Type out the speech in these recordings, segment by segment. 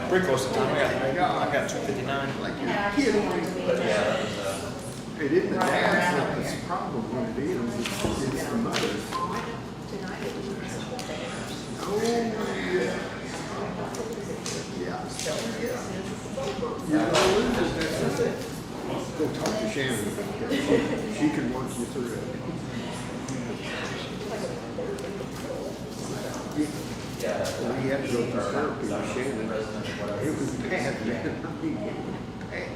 Pretty close to time. I got 2:59. Like Yeah, I your just kid wanted to only. be there. It isn't the Right dad's around not here. this problem when it is, it's the mother's. Tonight it was Oh, yeah. Yeah. Yeah, that's it. Go talk to Shannon about that. She can work you through it. Well, we had to go through therapy with Shannon. It was bad, man. I mean, bad.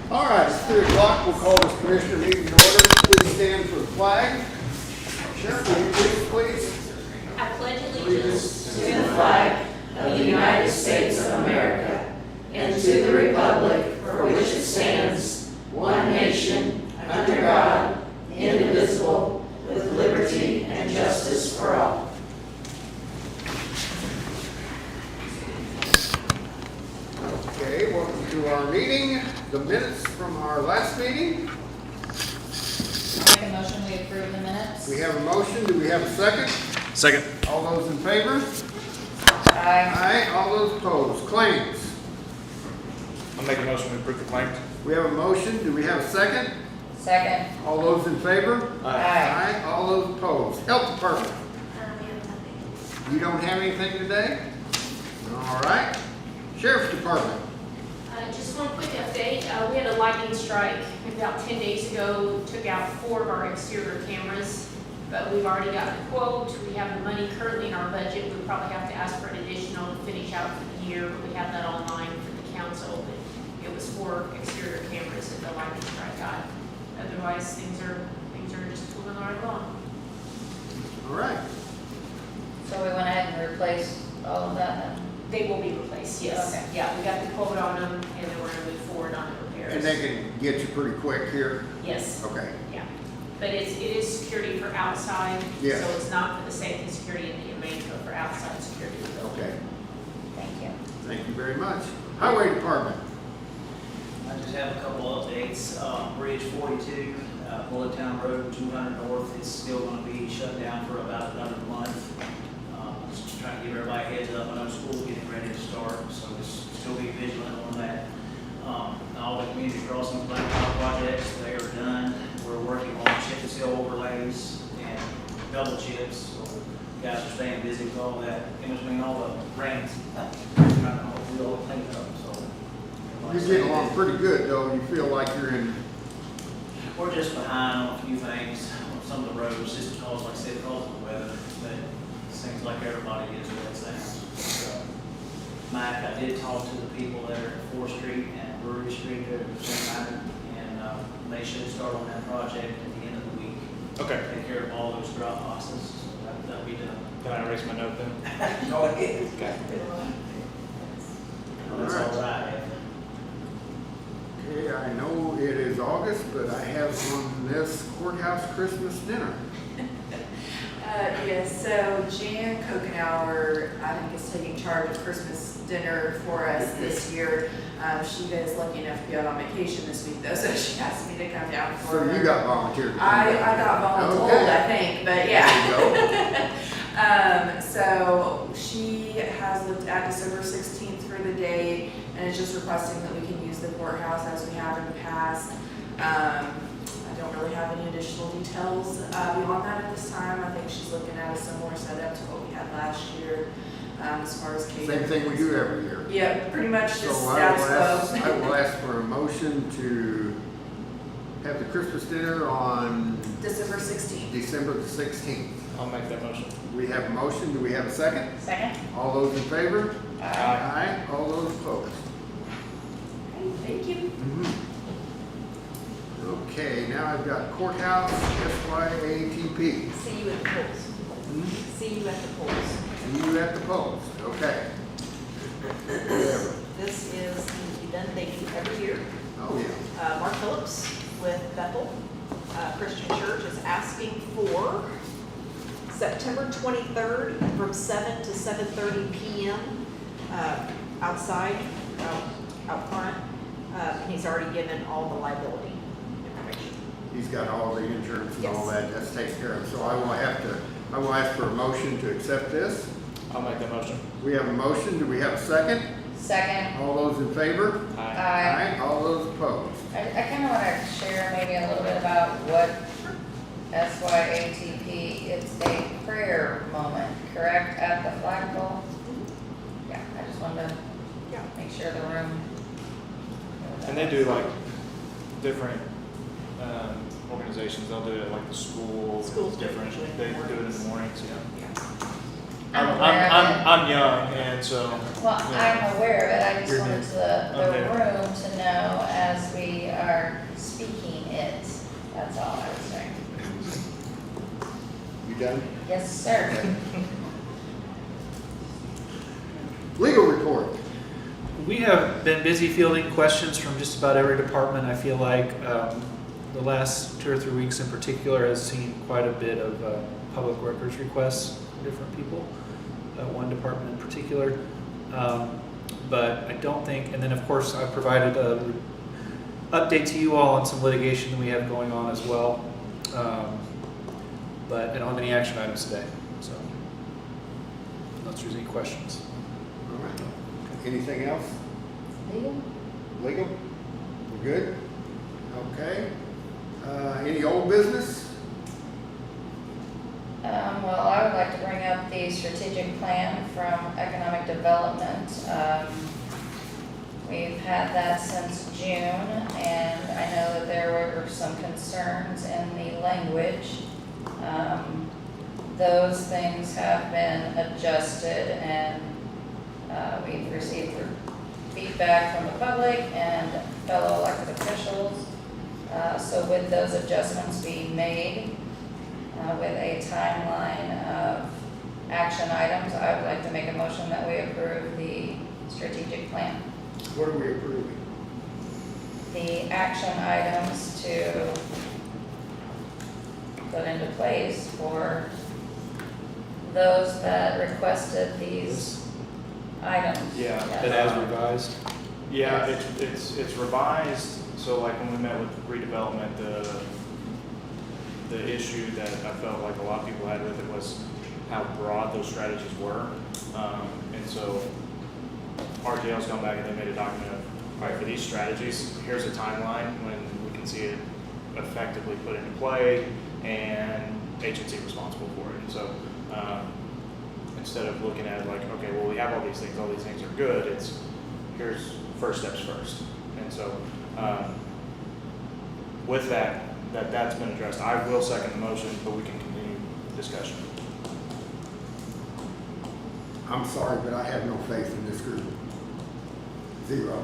All right, it's 3 o'clock. We'll call this commissioner meeting in order. Please stand for the flag. Sheriff, will you please? I pledge allegiance To the flag of the United States of America and to the republic for which it stands, one nation, under God, indivisible, with liberty and justice for all. Okay, welcome to our meeting. The minutes from our last meeting. Make a motion, we approve the minutes. We have a motion. Do we have a second? Second. All those in favor? Aye. Aye. All those opposed? Claims. I'll make a motion to approve the claims. We have a motion. Do we have a second? Second. All those in favor? Aye. Aye. All those opposed? Health Department. we have nothing. You don't have anything today? All right. Sheriff's Department. Just one quick update. We had a lightning strike about 10 days ago, took out 4 of our exterior cameras, but we've already gotten a quote. We have the money currently in our budget. We probably have to ask for an additional to finish out for the year. We have that online for the council, but it was 4 exterior cameras that the lightning strike got. Otherwise, things are just moving right along. All right. So we went ahead and replaced all of that then? They will be replaced, yes. Okay. Yeah, we got the quote on them, and then we're gonna move forward on the repairs. And they can get you pretty quick here. Yes. Okay. Yeah, but it is security for outside, Yeah. so it's not for the safety and security in the main, but for outside security of the building. Okay. Thank you. Thank you very much. Highway Department. I just have a couple updates. Bridge 42, Bullet Town Road 200 North is still going to be shut down for about another month. Just trying to give everybody a heads up. I know school's getting ready to start, so just still be vigilant on that. All the community crossing blacktop projects, they are done. We're working on chip and seal overlays and double chips, so you guys are staying busy with all that. In between all the rains, trying to do all the cleanup, so. You're getting along pretty good, though. You feel like you're in. We're just behind on a few things on some of the roads, just because, like I said, because of the weather, but it seems like everybody is where it's at. So, Mike, I did talk to the people that are at 4th Street and Brewery Street there at the same time, and they should start on that project at the end of the week. Okay. Take care of all those drop boxes, so that'll be done. Can I erase my note then? Go ahead. Okay. That's all I have. Okay, I know it is August, but I have on this courthouse Christmas dinner. Yes, so Jan Kokenauer, I think, is taking charge of Christmas dinner for us this year. She is lucky enough to be out on vacation this week though, so she asked me to come down for So her. you got volunteered. to come I down. got voluntold, Okay. I think, but yeah. There you go. So she has looked at December 16th for the date and is just requesting that we can use the courthouse as we have in the past. I don't really have any additional details beyond that at this time. I think she's looking at a similar setup to what we had last year as far as catering. Same thing we do every year. Yeah, pretty much So just I status quo. will ask for a motion to have the Christmas dinner on December 16th. December the 16th. I'll make that motion. We have a motion. Do we have a second? Second? All those in favor? Aye. Aye. All those opposed? Thank you. Okay, now I've got courthouse, SYATP. See you at the polls. See you at the polls. See you at the polls. Okay. Whatever. This is the event they do every year. Oh, yeah. Mark Phillips with Bethel Christian Church is asking for September 23rd from 7 to 7:30 p.m. Outside, out front. He's he's already given all the liability information. He's got all the insurance and all Yes. that, that's taken care of. So I will ask for a motion to accept this. I'll make that motion. We have a motion, do we have a second? Second, All those in favor? Aye. All those opposed? I kind of want to share maybe a little bit about what SYATP, it's a prayer moment, correct, at the flagpole? Yeah, I just wanted to Yeah. make sure the room. And they do like different organizations, they'll do it like the school. Schools do it different. usually in They the do it in mornings. the mornings, yeah. Yeah. I'm aware of it. I'm young, and so. Well, I'm aware of it, I just You're wanted new. the Okay. room to know as we are speaking it, that's all I was saying. You done? Yes, sir. Legal report. We have been busy fielding questions from just about every department. I feel like the last 2 or 3 weeks in particular has seen quite a bit of public records requests from different people, one department in particular. But I don't think, and then of course I provided a update to you all on some litigation that we have going on as well. But I don't have any action items today, so unless there's any questions. All right. Anything else? Legal? Legal? We're good? Okay. Any old business? Well, I would like to bring up the strategic plan from economic development. We've had that since June, and I know that there were some concerns in the language. Those things have been adjusted, and we've received feedback from the public and fellow elected officials. So with those adjustments being made, with a timeline of action items, I would like to make a motion that we approve the strategic plan. What are we approving? The action items to put into place for those that requested these items. Yeah, Yes. And as revised. Yeah, Yes. it's revised, so like when we met with redevelopment, the issue that I felt like a lot of people had with it was how broad those strategies were. And so RTL's gone back and they made a document of, all right, for these strategies, here's a timeline when we can see it effectively put into play and agency responsible for it. And so instead of looking at it like, okay, well, we have all these things are good, it's here's first steps first. And so with that's been addressed. I will second the motion, but we can continue discussion. I'm sorry, but I have no faith in this group. Zero.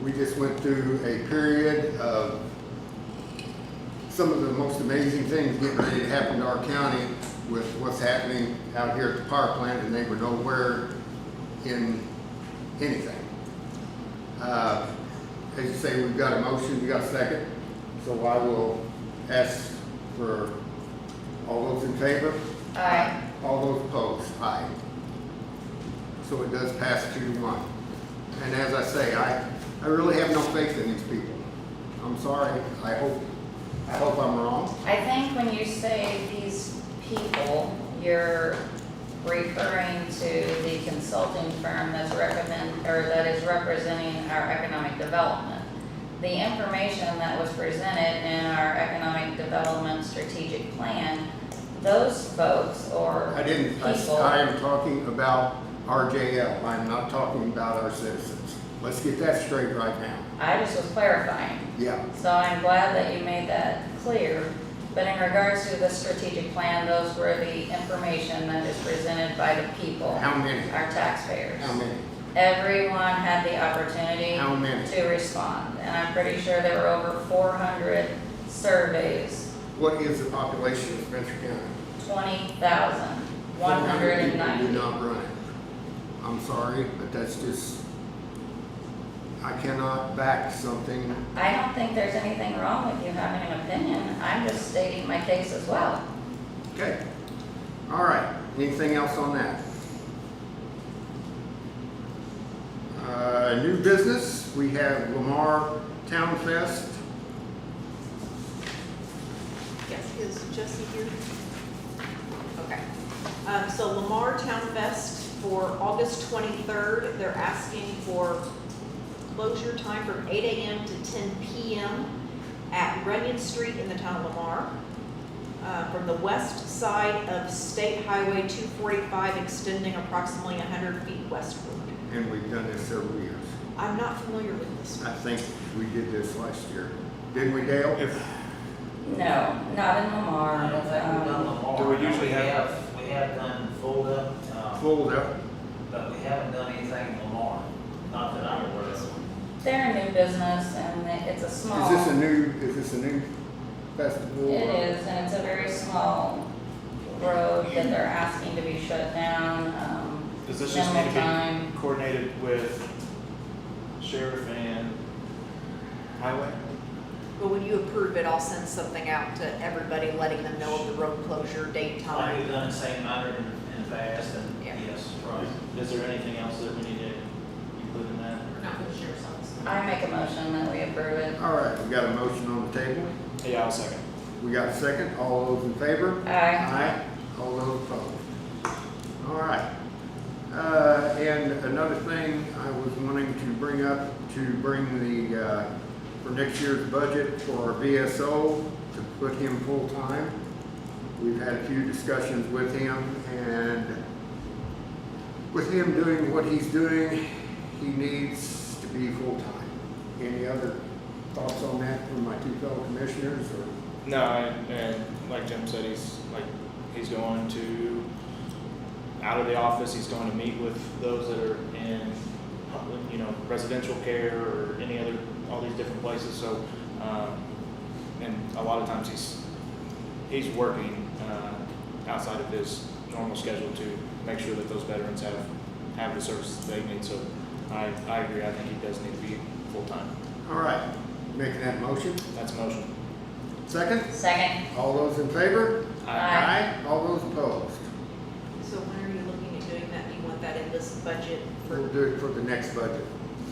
We just went through a period of some of the most amazing things getting ready to happen to our county with what's happening out here at the power plant, and they were nowhere in anything. As you say, we've got a motion, we got a second, so I will ask for all those in favor? Aye. All those opposed? Aye. So it does pass 2-1. And as I say, I really have no faith in these people. I'm sorry, I hope I'm wrong. I think when you say these people, you're referring to the consulting firm that is representing our economic development. The information that was presented in our economic development strategic plan, those folks or I people. am talking about RJL. I'm not talking about our citizens. Let's get that straight right now. I just was clarifying. Yeah. So I'm glad that you made that clear. But in regards to the strategic plan, those were the information that is presented by the people, How many? our taxpayers. How many? Everyone had the opportunity How many? to respond. And I'm pretty sure there were over 400 surveys, What is the population of Spencer County? 20,190. Do not run it. I'm sorry, but that's just, I cannot back something. I don't think there's anything wrong with you having an opinion. I'm just stating my case as well. Okay. All right. Anything else on that? New business? we have Lamar Town Fest. Yes, is Jesse here? Okay. So Lamar Town Fest for August 23rd, they're asking for closure time from 8 a.m. to 10 p.m. at Runyon Street in the town of Lamar. From the west side of State Highway 245, extending approximately 100 feet westward. And we've done this several years. I'm not familiar with this one. I think we did this last year. Didn't we, Dale? No, not in Lamar. I don't think we've done Lamar. Do we usually have- We have done Fulda, Fold up. but we haven't done anything in Lamar, not that I'm aware of. They're a new business and it's a small. Is this a new festival? It is, and it's a very small road that they're asking to be shut down, Does this just need minimal to time. be coordinated with sheriff and highway? But when you approve it, I'll send something out to everybody, letting them know of the road closure, date, Like time. we've done the same matter in the past, and Yeah. yes, right. Is there anything else that we need to include in that? Not for the sheriff's office. I make a motion that we approve it. All right, we got a motion on the table. Yeah, I'll second. We got a second. All those in favor? Aye. Aye. All those opposed? All right. And another thing I was wanting to bring up, to bring the, for next year's budget for our VSO, to put him full-time. We've had a few discussions with him, and with him doing what he's doing, he needs to be full-time. Any other thoughts on that from my two fellow commissioners, or? No, and like Jim said, he's going to, out of the office, he's going to meet with those that are in, residential care or any other, all these different places, so, and a lot of times he's working, outside of his normal schedule to make sure that those veterans have the services they need, so I agree, I think he does need to be full-time. All right, making that motion. That's a motion. Second, Second. all those in favor? Aye. All those opposed? So when are you looking at doing that? Do you want that in this budget for, We'll do it for the next budget.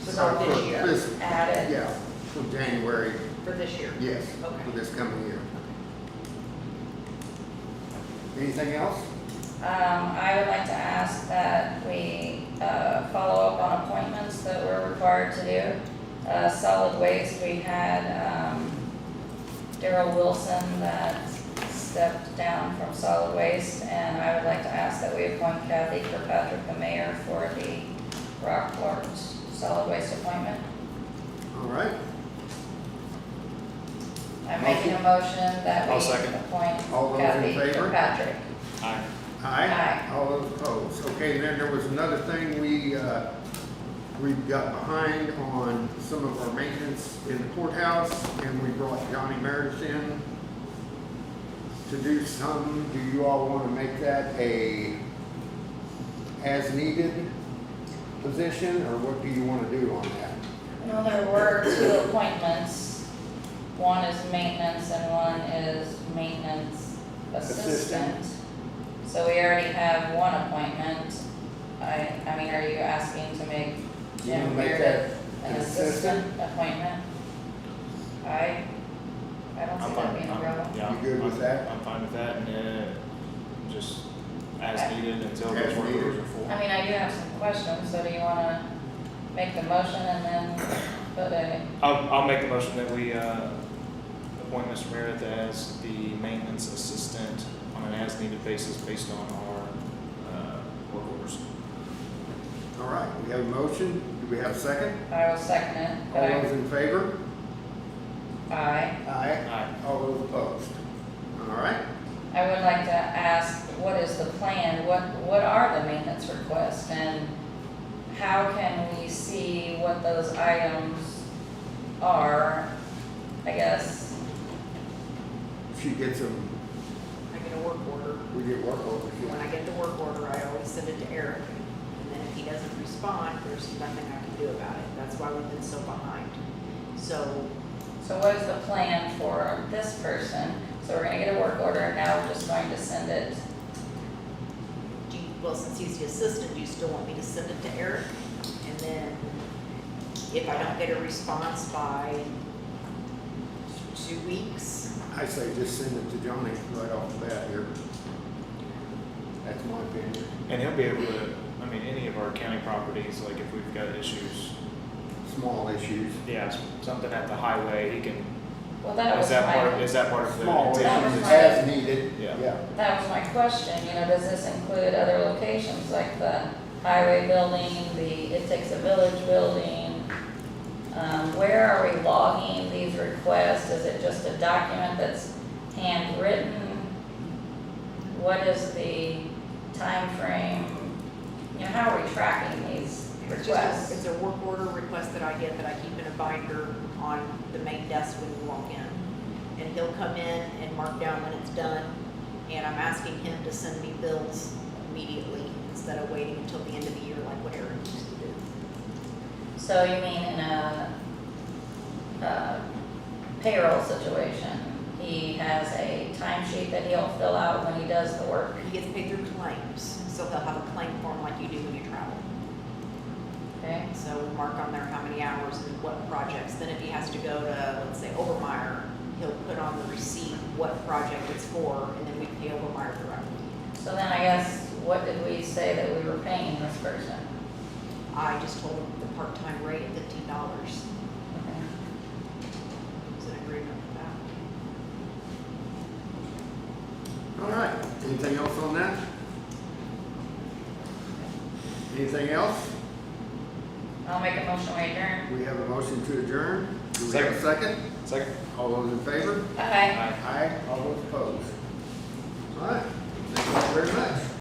for this year? Added. Yeah, for January, For this year? yes, Okay. for this coming year. Anything else? I would like to ask that we follow up on appointments that we're required to do. Solid waste, we had Daryl Wilson that stepped down from solid waste, and I would like to ask that we appoint Kathy Kirkpatrick, the mayor, for the Rockport solid waste appointment. All right, I'm making a motion that I'll we second. appoint All those in Kathy favor? Kirkpatrick. Aye. aye? Aye. All those opposed? Okay, and then there was another thing we got behind on some of our maintenance in the courthouse, and we brought Johnny Meredith in to do some. Do you all want to make that a as-needed position, or what do you want to do on that? Well, there were two appointments. One is maintenance and one is maintenance assistant. So we already have one appointment. I mean, are you asking to make You wanna Jim make Meredith that an an assistant appointment? I don't see that being a problem. Yeah, You good with that? I'm fine with that, and just as needed until As those work needed. orders are full. I mean, I do have some questions, so do you wanna make the motion and then put a, I'll make the motion that we appoint Mr. Meredith as the maintenance assistant on an as-needed basis based on our work orders. All right, we have a motion. Do we have a second? I will second it, but All those in favor? Aye. Aye. Aye. All those opposed? All right. I would like to ask, what is the plan? What are the maintenance requests? And how can we see what those items are? I guess, She gets them, I get a work order. we get work orders. When I get the work order, I always send it to Eric. And then if he doesn't respond, there's nothing I can do about it. That's why we've been so behind. So so what is the plan for this person? So we're gonna get a work order, and now we're just going to send it. well, since he's the assistant, do you still want me to send it to Eric? And then if I don't get a response by 2 weeks, I say just send it to Johnny right off the bat here. That's my opinion. And he'll be able to, I mean, any of our county properties, like if we've got issues, Small issues. yeah, something at the highway, he can, Well, that was is that part, my, is that part of the? Small That was issues my- as needed. Yeah. that was my question, you know, does this include other locations like the highway building, the It Takes a Village building? Where are we logging these requests? Is it just a document that's handwritten? What is the time frame? You know, how are we tracking these it's requests? just, it's a work order request that I get that I keep in a binder on the main desk when you walk in. And he'll come in and mark down when it's done, and I'm asking him to send me bills immediately instead of waiting until the end of the year like what Aaron used to do. So you mean in a payroll situation, he has a timesheet that he'll fill out when he does the work? He gets paid through claims, so he'll have a claim form like you do when you travel. Okay, So we mark on there how many hours and what projects. Then if he has to go to, let's say, Overmeyer, he'll put on the receipt what project it's for, and then we pay Overmeyer directly. so then I guess, what did we say that we were paying this person? I just told him the part-time rate of $15. Okay. Is an agreement with that. All right, anything else on that? Anything else? I'll make a motion, we adjourn. We have a motion to adjourn. Do we have a second? Second. All those in favor? Aye. Aye. All those opposed? All right, thank you very much.